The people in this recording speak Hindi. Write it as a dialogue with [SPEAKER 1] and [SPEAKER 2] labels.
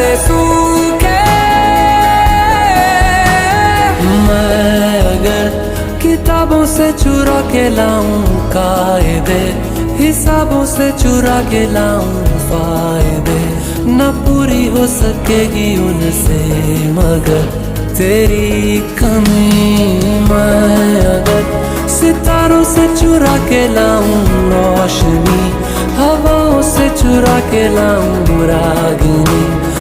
[SPEAKER 1] तेरे सूखे। मैं अगर किताबों से चुरा के लाऊं कायदे, हिसाबों से चुरा के लाऊं फायदे, न पूरी हो सकेगी उनसे मगर तेरी कमी। मैं अगर सितारों से चुरा के लाऊं रोशनी, हवाओं से चुरा के लाऊं रागिनी,